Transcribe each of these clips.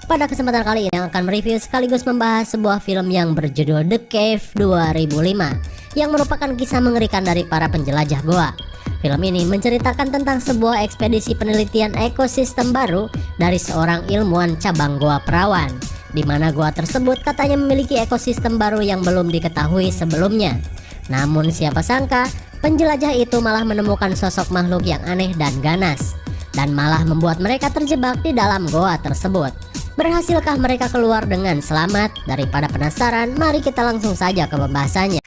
Pada kesempatan kali ini akan mereview sekaligus membahas sebuah film yang berjudul The Cave 2005 yang merupakan kisah mengerikan dari para penjelajah goa. Film ini menceritakan tentang sebuah ekspedisi penelitian ekosistem baru dari seorang ilmuwan cabang Goa Perawan, di mana goa tersebut katanya memiliki ekosistem baru yang belum diketahui sebelumnya. Namun siapa sangka penjelajah itu malah menemukan sosok makhluk yang aneh dan ganas, dan malah membuat mereka terjebak di dalam goa tersebut. Berhasilkah mereka keluar dengan selamat? Daripada penasaran, mari kita langsung saja ke pembahasannya.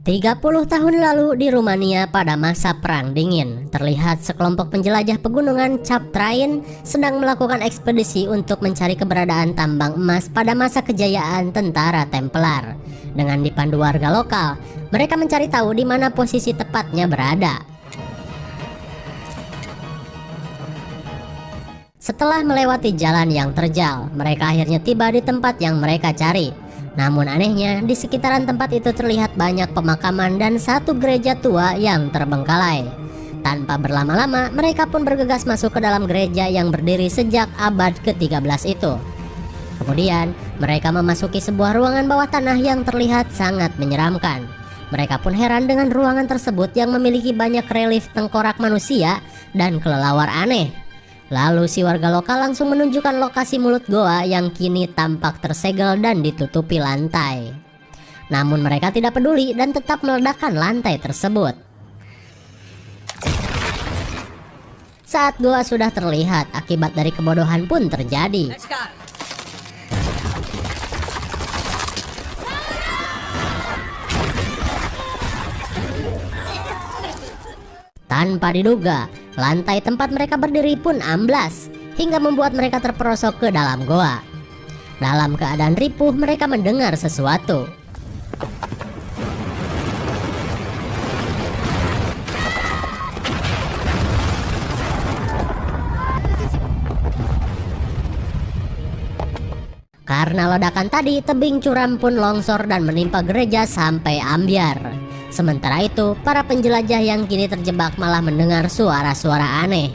30 tahun lalu di Rumania pada masa Perang Dingin, terlihat sekelompok penjelajah pegunungan Cap Train sedang melakukan ekspedisi untuk mencari keberadaan tambang emas pada masa kejayaan tentara Templar. Dengan dipandu warga lokal, mereka mencari tahu di mana posisi tepatnya berada. Setelah melewati jalan yang terjal, mereka akhirnya tiba di tempat yang mereka cari. Namun anehnya, di sekitaran tempat itu terlihat banyak pemakaman dan satu gereja tua yang terbengkalai. Tanpa berlama-lama, mereka pun bergegas masuk ke dalam gereja yang berdiri sejak abad ke-13 itu. Kemudian, mereka memasuki sebuah ruangan bawah tanah yang terlihat sangat menyeramkan. Mereka pun heran dengan ruangan tersebut yang memiliki banyak relief tengkorak manusia dan kelelawar aneh. Lalu si warga lokal langsung menunjukkan lokasi mulut goa yang kini tampak tersegel dan ditutupi lantai. Namun mereka tidak peduli dan tetap meledakkan lantai tersebut. Saat goa sudah terlihat, akibat dari kebodohan pun terjadi. Tanpa diduga, lantai tempat mereka berdiri pun amblas, hingga membuat mereka terperosok ke dalam goa. Dalam keadaan ripuh, mereka mendengar sesuatu. Karena ledakan tadi, tebing curam pun longsor dan menimpa gereja sampai ambyar. Sementara itu, para penjelajah yang kini terjebak malah mendengar suara-suara aneh.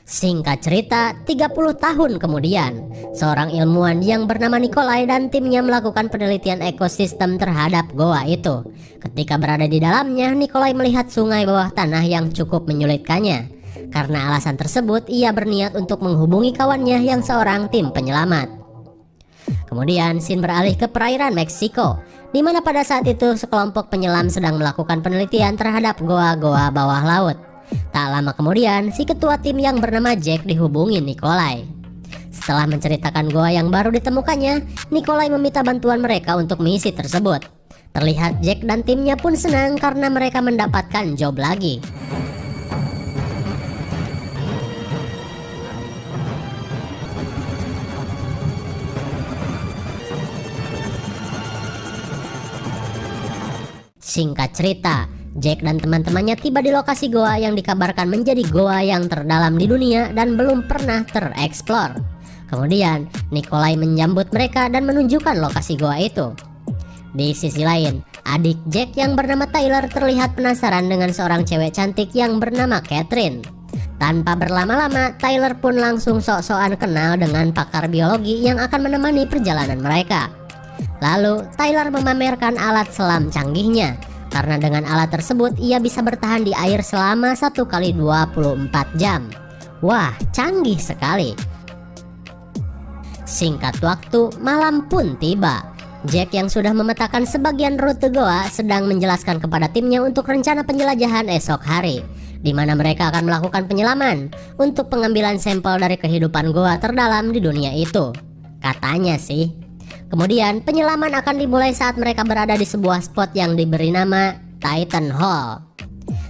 Singkat cerita, 30 tahun kemudian, seorang ilmuwan yang bernama Nikolai dan timnya melakukan penelitian ekosistem terhadap goa itu. Ketika berada di dalamnya, Nikolai melihat sungai bawah tanah yang cukup menyulitkannya. Karena alasan tersebut, ia berniat untuk menghubungi kawannya yang seorang tim penyelamat. Kemudian, scene beralih ke perairan Meksiko, di mana pada saat itu sekelompok penyelam sedang melakukan penelitian terhadap goa-goa bawah laut. Tak lama kemudian, si ketua tim yang bernama Jack dihubungi Nikolai. Setelah menceritakan goa yang baru ditemukannya, Nikolai meminta bantuan mereka untuk misi tersebut. Terlihat Jack dan timnya pun senang karena mereka mendapatkan job lagi. Singkat cerita, Jack dan teman-temannya tiba di lokasi goa yang dikabarkan menjadi goa yang terdalam di dunia dan belum pernah tereksplor. Kemudian, Nikolai menyambut mereka dan menunjukkan lokasi goa itu. Di sisi lain, adik Jack yang bernama Tyler terlihat penasaran dengan seorang cewek cantik yang bernama Catherine. Tanpa berlama-lama, Tyler pun langsung sok-sokan kenal dengan pakar biologi yang akan menemani perjalanan mereka. Lalu, Tyler memamerkan alat selam canggihnya, karena dengan alat tersebut ia bisa bertahan di air selama 1 kali 24 jam. Wah, canggih sekali. Singkat waktu, malam pun tiba. Jack yang sudah memetakan sebagian rute goa sedang menjelaskan kepada timnya untuk rencana penjelajahan esok hari, di mana mereka akan melakukan penyelaman untuk pengambilan sampel dari kehidupan goa terdalam di dunia itu. Katanya sih. Kemudian penyelaman akan dimulai saat mereka berada di sebuah spot yang diberi nama Titan Hall.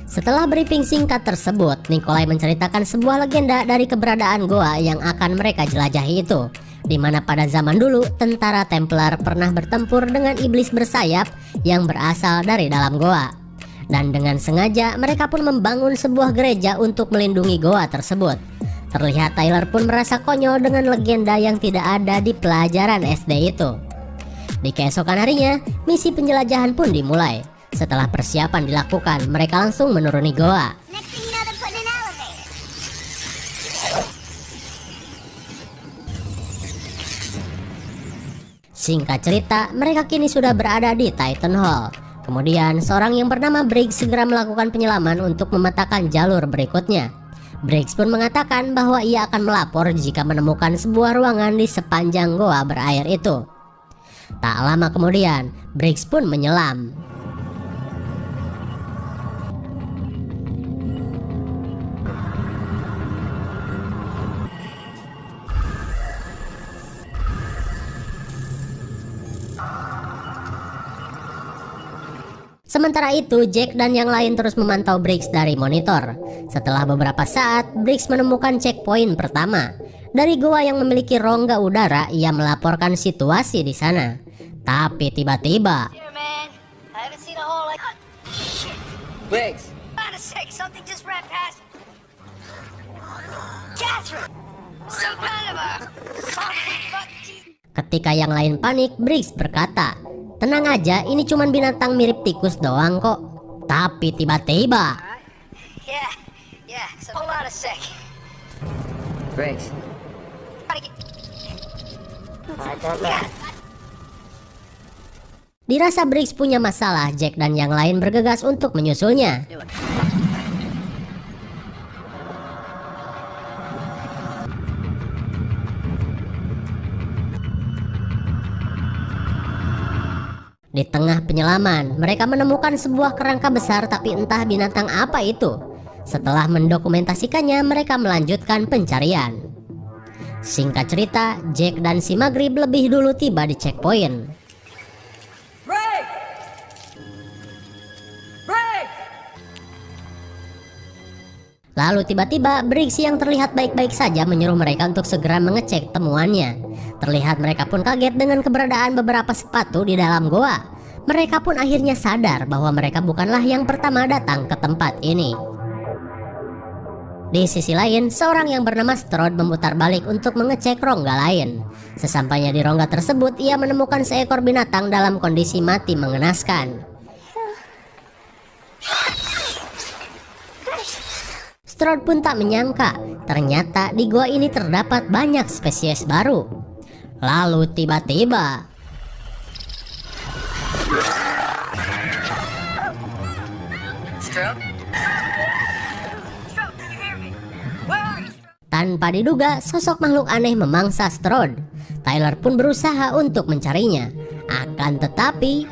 Setelah briefing singkat tersebut, Nikolai menceritakan sebuah legenda dari keberadaan goa yang akan mereka jelajahi itu, di mana pada zaman dulu tentara Templar pernah bertempur dengan iblis bersayap yang berasal dari dalam goa. Dan dengan sengaja mereka pun membangun sebuah gereja untuk melindungi goa tersebut. Terlihat Tyler pun merasa konyol dengan legenda yang tidak ada di pelajaran SD itu. Di keesokan harinya, misi penjelajahan pun dimulai. Setelah persiapan dilakukan, mereka langsung menuruni goa. Singkat cerita, mereka kini sudah berada di Titan Hall. Kemudian, seorang yang bernama Briggs segera melakukan penyelaman untuk memetakan jalur berikutnya. Briggs pun mengatakan bahwa ia akan melapor jika menemukan sebuah ruangan di sepanjang goa berair itu. Tak lama kemudian, Briggs pun menyelam. Sementara itu, Jack dan yang lain terus memantau Briggs dari monitor. Setelah beberapa saat, Briggs menemukan checkpoint pertama. Dari goa yang memiliki rongga udara, ia melaporkan situasi di sana. Tapi tiba-tiba, ketika yang lain panik, Briggs berkata, "Tenang aja, ini cuman binatang mirip tikus doang kok." Tapi tiba-tiba, Briggs. dirasa Briggs punya masalah, Jack dan yang lain bergegas untuk menyusulnya. Di tengah penyelaman, mereka menemukan sebuah kerangka besar tapi entah binatang apa itu. Setelah mendokumentasikannya, mereka melanjutkan pencarian. Singkat cerita, Jack dan si Maghrib lebih dulu tiba di checkpoint. Lalu tiba-tiba Briggs yang terlihat baik-baik saja menyuruh mereka untuk segera mengecek temuannya. Terlihat mereka pun kaget dengan keberadaan beberapa sepatu di dalam goa. Mereka pun akhirnya sadar bahwa mereka bukanlah yang pertama datang ke tempat ini. Di sisi lain, seorang yang bernama Strode memutar balik untuk mengecek rongga lain. Sesampainya di rongga tersebut, ia menemukan seekor binatang dalam kondisi mati mengenaskan. Strode pun tak menyangka, ternyata di gua ini terdapat banyak spesies baru. Lalu tiba-tiba, tanpa diduga, sosok makhluk aneh memangsa Strode. Tyler pun berusaha untuk mencarinya. Akan tetapi,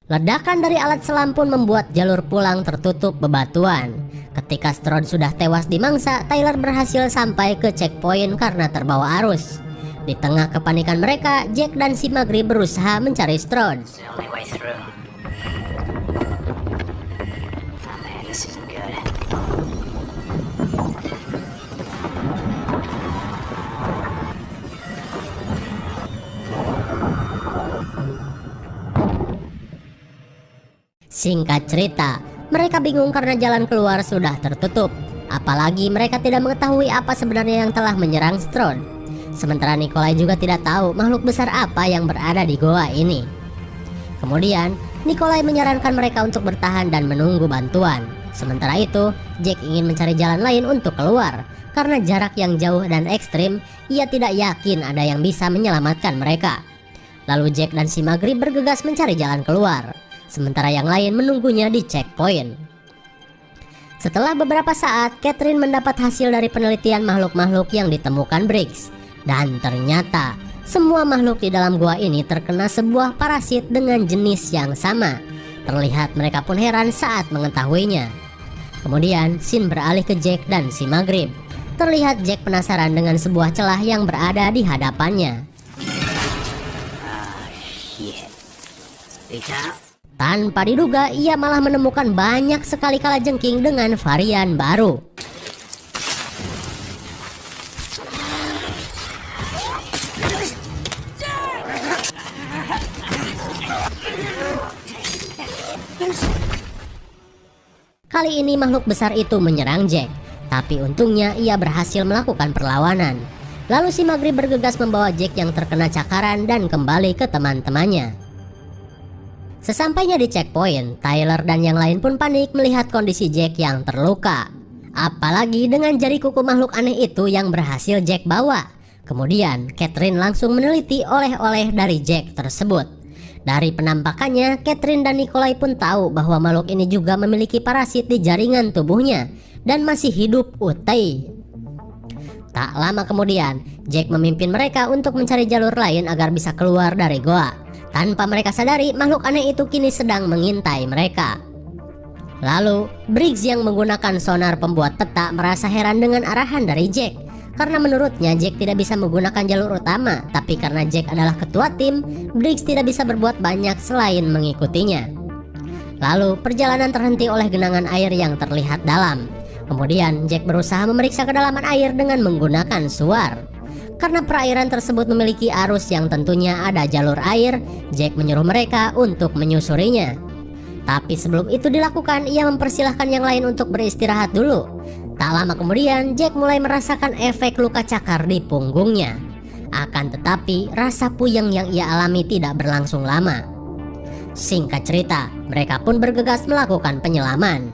ledakan dari alat selam pun membuat jalur pulang tertutup bebatuan. Ketika Strode sudah tewas dimangsa, Tyler berhasil sampai ke checkpoint karena terbawa arus. Di tengah kepanikan mereka, Jack dan si Maghrib berusaha mencari Strode. Singkat cerita, mereka bingung karena jalan keluar sudah tertutup. Apalagi mereka tidak mengetahui apa sebenarnya yang telah menyerang Strode. Sementara Nikolai juga tidak tahu makhluk besar apa yang berada di goa ini. Kemudian, Nikolai menyarankan mereka untuk bertahan dan menunggu bantuan. Sementara itu, Jack ingin mencari jalan lain untuk keluar. Karena jarak yang jauh dan ekstrim, ia tidak yakin ada yang bisa menyelamatkan mereka. Lalu Jack dan si Maghrib bergegas mencari jalan keluar. Sementara yang lain menunggunya di checkpoint. Setelah beberapa saat, Catherine mendapat hasil dari penelitian makhluk-makhluk yang ditemukan Briggs. Dan ternyata, semua makhluk di dalam gua ini terkena sebuah parasit dengan jenis yang sama. Terlihat mereka pun heran saat mengetahuinya. Kemudian, scene beralih ke Jack dan si Maghrib. Terlihat Jack penasaran dengan sebuah celah yang berada di hadapannya. Tanpa diduga, ia malah menemukan banyak sekali kalajengking dengan varian baru. Kali ini makhluk besar itu menyerang Jack, tapi untungnya ia berhasil melakukan perlawanan. Lalu si Maghrib bergegas membawa Jack yang terkena cakaran dan kembali ke teman-temannya. Sesampainya di checkpoint, Tyler dan yang lain pun panik melihat kondisi Jack yang terluka. Apalagi dengan jari kuku makhluk aneh itu yang berhasil Jack bawa. Kemudian Catherine langsung meneliti oleh-oleh dari Jack tersebut. Dari penampakannya, Catherine dan Nikolai pun tahu bahwa makhluk ini juga memiliki parasit di jaringan tubuhnya dan masih hidup utuh. Tak lama kemudian, Jack memimpin mereka untuk mencari jalur lain agar bisa keluar dari goa. Tanpa mereka sadari, makhluk aneh itu kini sedang mengintai mereka. Lalu, Briggs yang menggunakan sonar pembuat peta merasa heran dengan arahan dari Jack. Karena menurutnya Jack tidak bisa menggunakan jalur utama, tapi karena Jack adalah ketua tim, Briggs tidak bisa berbuat banyak selain mengikutinya. Lalu perjalanan terhenti oleh genangan air yang terlihat dalam. Kemudian Jack berusaha memeriksa kedalaman air dengan menggunakan suar. Karena perairan tersebut memiliki arus yang tentunya ada jalur air, Jack menyuruh mereka untuk menyusurinya. Tapi sebelum itu dilakukan, ia mempersilahkan yang lain untuk beristirahat dulu. Tak lama kemudian, Jack mulai merasakan efek luka cakar di punggungnya. Akan tetapi, rasa puyeng yang ia alami tidak berlangsung lama. Singkat cerita, mereka pun bergegas melakukan penyelaman.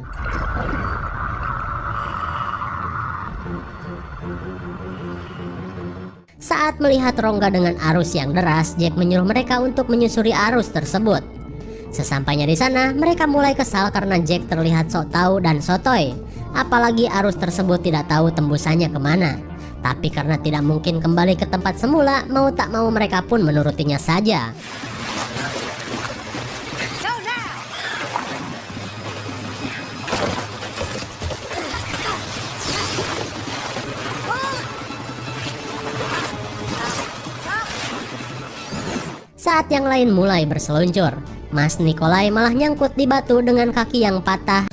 Saat melihat rongga dengan arus yang deras, Jack menyuruh mereka untuk menyusuri arus tersebut. Sesampainya di sana, mereka mulai kesal karena Jack terlihat sok tahu dan sotoy. Apalagi arus tersebut tidak tahu tembusannya kemana. Tapi karena tidak mungkin kembali ke tempat semula, mau tak mau mereka pun menurutinya saja. Saat yang lain mulai berseluncur, Mas Nikolai malah nyangkut di batu dengan kaki yang patah.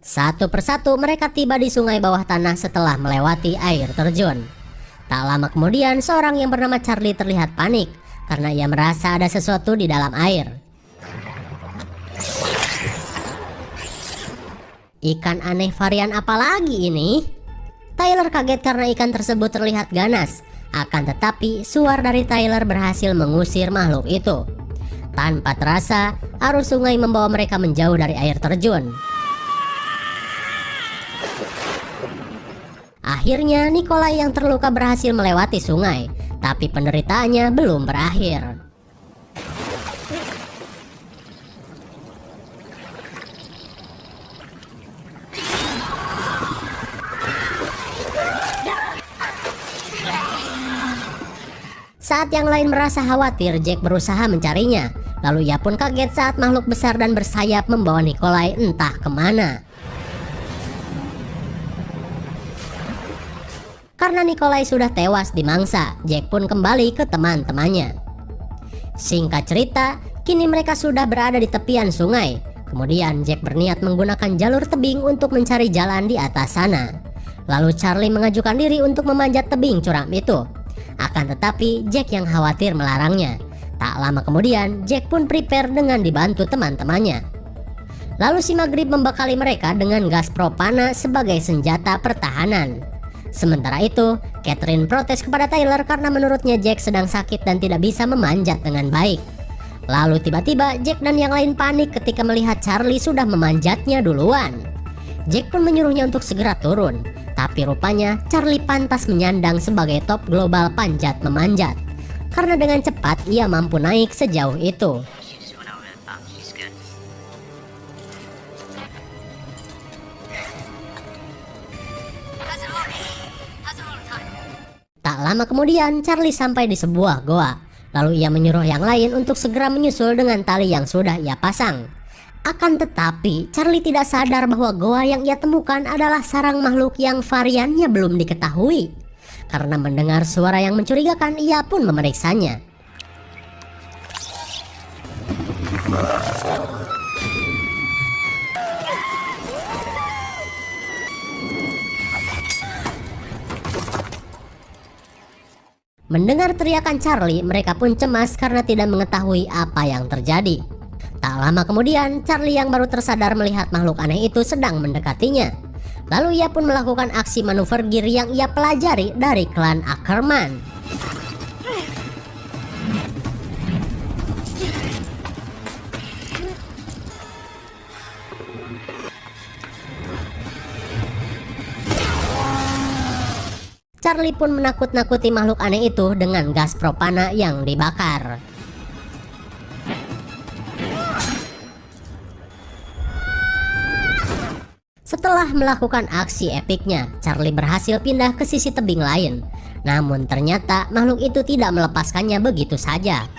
Satu persatu mereka tiba di sungai bawah tanah setelah melewati air terjun. Tak lama kemudian, seorang yang bernama Charlie terlihat panik karena ia merasa ada sesuatu di dalam air. Ikan aneh varian apa lagi ini? Tyler kaget karena ikan tersebut terlihat ganas. Akan tetapi, suar dari Tyler berhasil mengusir makhluk itu. Tanpa terasa, arus sungai membawa mereka menjauh dari air terjun. Akhirnya, Nikolai yang terluka berhasil melewati sungai, tapi penderitaannya belum berakhir. Saat yang lain merasa khawatir, Jack berusaha mencarinya. Lalu ia pun kaget saat makhluk besar dan bersayap membawa Nikolai entah kemana. Karena Nikolai sudah tewas dimangsa, Jack pun kembali ke teman-temannya. Singkat cerita, kini mereka sudah berada di tepian sungai. Kemudian Jack berniat menggunakan jalur tebing untuk mencari jalan di atas sana. Lalu Charlie mengajukan diri untuk memanjat tebing curam itu. Akan tetapi Jack yang khawatir melarangnya. Tak lama kemudian Jack pun prepare dengan dibantu teman-temannya. Lalu si Maghrib membekali mereka dengan gas propana sebagai senjata pertahanan. Sementara itu, Catherine protes kepada Tyler karena menurutnya Jack sedang sakit dan tidak bisa memanjat dengan baik. Lalu tiba-tiba Jack dan yang lain panik ketika melihat Charlie sudah memanjatnya duluan. Jack pun menyuruhnya untuk segera turun. Tapi rupanya Charlie pantas menyandang sebagai top global panjat memanjat. Karena dengan cepat ia mampu naik sejauh itu. Tak lama kemudian Charlie sampai di sebuah goa. Lalu ia menyuruh yang lain untuk segera menyusul dengan tali yang sudah ia pasang. Akan tetapi, Charlie tidak sadar bahwa goa yang ia temukan adalah sarang makhluk yang variannya belum diketahui. Karena mendengar suara yang mencurigakan, ia pun memeriksanya. Mendengar teriakan Charlie, mereka pun cemas karena tidak mengetahui apa yang terjadi. Tak lama kemudian, Charlie yang baru tersadar melihat makhluk aneh itu sedang mendekatinya. Lalu ia pun melakukan aksi manuver gear yang ia pelajari dari klan Ackerman. Charlie pun menakut-nakuti makhluk aneh itu dengan gas propana yang dibakar. Setelah melakukan aksi epiknya, Charlie berhasil pindah ke sisi tebing lain. Namun ternyata makhluk itu tidak melepaskannya begitu saja.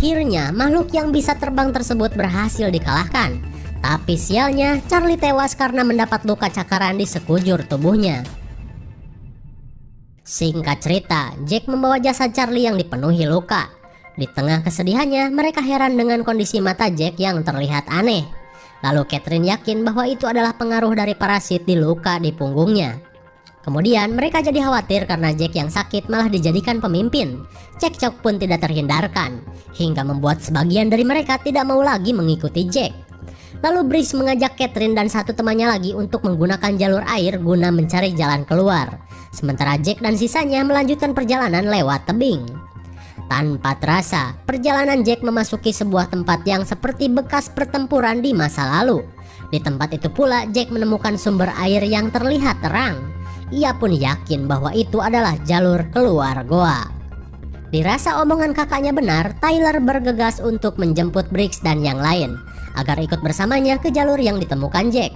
Akhirnya makhluk yang bisa terbang tersebut berhasil dikalahkan. Tapi sialnya, Charlie tewas karena mendapat luka cakaran di sekujur tubuhnya. Singkat cerita, Jack membawa jasad Charlie yang dipenuhi luka. Di tengah kesedihannya, mereka heran dengan kondisi mata Jack yang terlihat aneh. Lalu Catherine yakin bahwa itu adalah pengaruh dari parasit di luka di punggungnya. Kemudian mereka jadi khawatir karena Jack yang sakit malah dijadikan pemimpin. Cekcok pun tidak terhindarkan, hingga membuat sebagian dari mereka tidak mau lagi mengikuti Jack. Lalu Brice mengajak Catherine dan satu temannya lagi untuk menggunakan jalur air guna mencari jalan keluar. Sementara Jack dan sisanya melanjutkan perjalanan lewat tebing. Tanpa terasa, perjalanan Jack memasuki sebuah tempat yang seperti bekas pertempuran di masa lalu. Di tempat itu pula Jack menemukan sumber air yang terlihat terang. Ia pun yakin bahwa itu adalah jalur keluar goa. Dirasa omongan kakaknya benar, Tyler bergegas untuk menjemput Briggs dan yang lain agar ikut bersamanya ke jalur yang ditemukan Jack.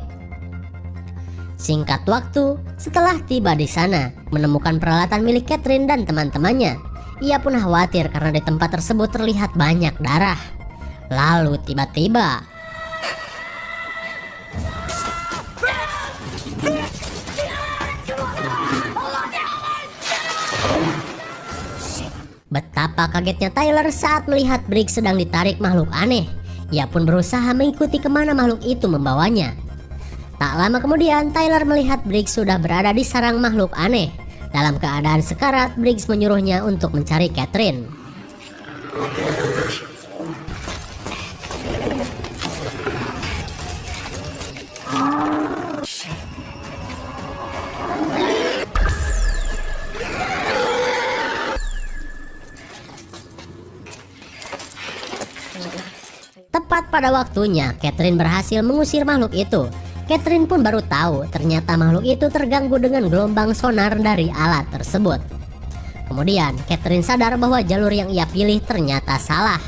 Singkat waktu, setelah tiba di sana, menemukan peralatan milik Catherine dan teman-temannya. Ia pun khawatir karena di tempat tersebut terlihat banyak darah. Lalu tiba-tiba betapa kagetnya Tyler saat melihat Briggs sedang ditarik makhluk aneh. Ia pun berusaha mengikuti kemana makhluk itu membawanya. Tak lama kemudian Tyler melihat Briggs sudah berada di sarang makhluk aneh. Dalam keadaan sekarat, Briggs menyuruhnya untuk mencari Catherine. Tepat pada waktunya, Catherine berhasil mengusir makhluk itu. Catherine pun baru tahu ternyata makhluk itu terganggu dengan gelombang sonar dari alat tersebut. Kemudian, Catherine sadar bahwa jalur yang ia pilih ternyata salah.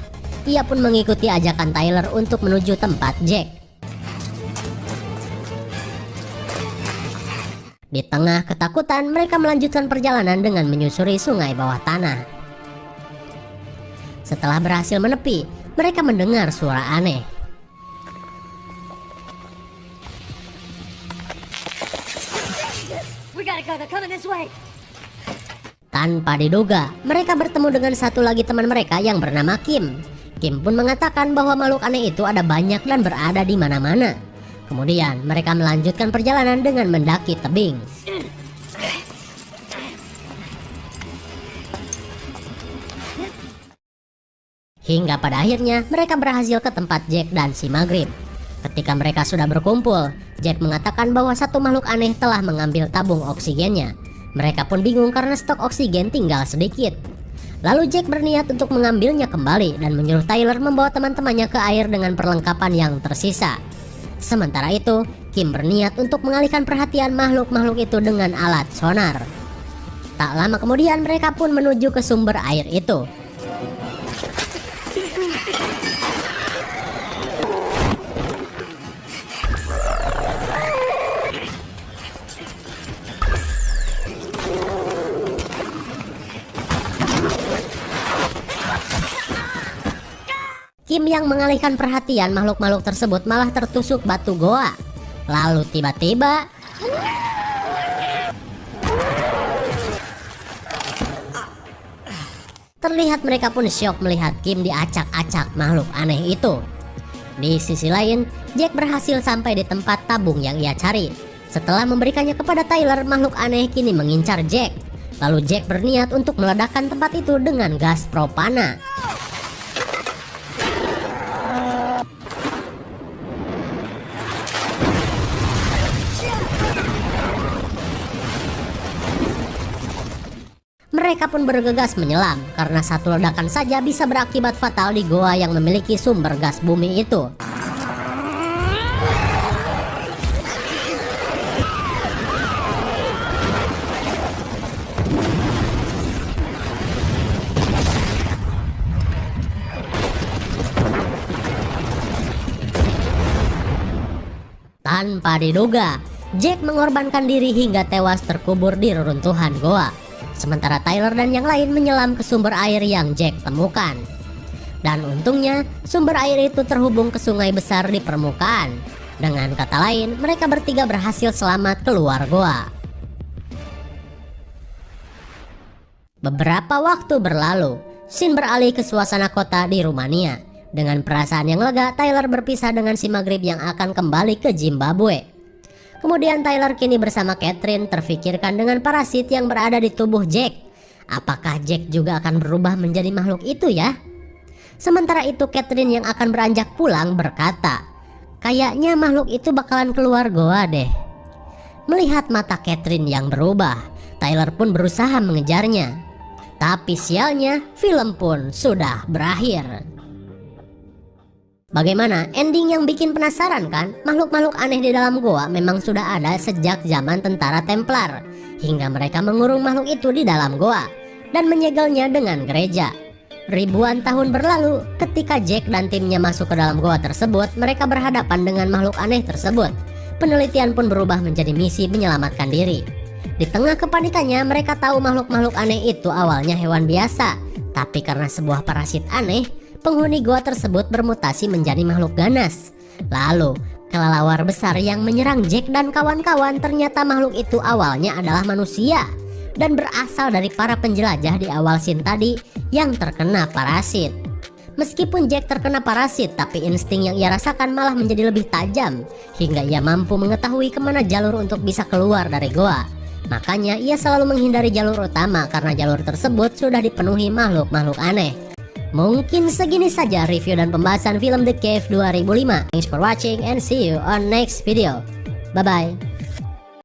Ia pun mengikuti ajakan Tyler untuk menuju tempat Jack. Di tengah ketakutan, mereka melanjutkan perjalanan dengan menyusuri sungai bawah tanah. Setelah berhasil menepi, mereka mendengar suara aneh. Tanpa diduga, mereka bertemu dengan satu lagi teman mereka yang bernama Kim. Kim pun mengatakan bahwa makhluk aneh itu ada banyak dan berada di mana-mana. Kemudian mereka melanjutkan perjalanan dengan mendaki tebing. Hingga pada akhirnya mereka berhasil ke tempat Jack dan si Maghrib. Ketika mereka sudah berkumpul, Jack mengatakan bahwa satu makhluk aneh telah mengambil tabung oksigennya. Mereka pun bingung karena stok oksigen tinggal sedikit. Lalu Jack berniat untuk mengambilnya kembali dan menyuruh Tyler membawa teman-temannya ke air dengan perlengkapan yang tersisa. Sementara itu, Kim berniat untuk mengalihkan perhatian makhluk-makhluk itu dengan alat sonar. Tak lama kemudian mereka pun menuju ke sumber air itu. Kim yang mengalihkan perhatian makhluk-makhluk tersebut malah tertusuk batu goa. Lalu tiba-tiba terlihat mereka pun syok melihat Kim diacak-acak makhluk aneh itu. Di sisi lain, Jack berhasil sampai di tempat tabung yang ia cari. Setelah memberikannya kepada Tyler, makhluk aneh kini mengincar Jack. Lalu Jack berniat untuk meledakkan tempat itu dengan gas propana. Mereka pun bergegas menyelam karena satu ledakan saja bisa berakibat fatal di goa yang memiliki sumber gas bumi itu. Tanpa diduga, Jack mengorbankan diri hingga tewas terkubur di reruntuhan goa. Sementara Tyler dan yang lain menyelam ke sumber air yang Jack temukan. Dan untungnya sumber air itu terhubung ke sungai besar di permukaan. Dengan kata lain, mereka bertiga berhasil selamat keluar goa. Beberapa waktu berlalu, scene beralih ke suasana kota di Rumania. Dengan perasaan yang lega, Tyler berpisah dengan si Maghrib yang akan kembali ke Zimbabwe. Kemudian Tyler kini bersama Catherine terfikirkan dengan parasit yang berada di tubuh Jack. Apakah Jack juga akan berubah menjadi makhluk itu ya? Sementara itu Catherine yang akan beranjak pulang berkata, "Kayaknya makhluk itu bakalan keluar goa deh." Melihat mata Catherine yang berubah, Tyler pun berusaha mengejarnya. Tapi sialnya, film pun sudah berakhir. Bagaimana? Ending yang bikin penasaran kan? Makhluk-makhluk aneh di dalam goa memang sudah ada sejak zaman tentara Templar, hingga mereka mengurung makhluk itu di dalam goa dan menyegelnya dengan gereja. Ribuan tahun berlalu, ketika Jack dan timnya masuk ke dalam goa tersebut, mereka berhadapan dengan makhluk aneh tersebut. Penelitian pun berubah menjadi misi menyelamatkan diri. Di tengah kepanikannya, mereka tahu makhluk-makhluk aneh itu awalnya hewan biasa, tapi karena sebuah parasit aneh, penghuni goa tersebut bermutasi menjadi makhluk ganas. Lalu, kelelawar besar yang menyerang Jack dan kawan-kawan ternyata makhluk itu awalnya adalah manusia dan berasal dari para penjelajah di awal scene tadi yang terkena parasit. Meskipun Jack terkena parasit, tapi insting yang ia rasakan malah menjadi lebih tajam hingga ia mampu mengetahui kemana jalur untuk bisa keluar dari goa. Makanya ia selalu menghindari jalur utama karena jalur tersebut sudah dipenuhi makhluk-makhluk aneh. Mungkin segini saja review dan pembahasan film The Cave 2005. Thanks for watching and see you on next video. Bye bye.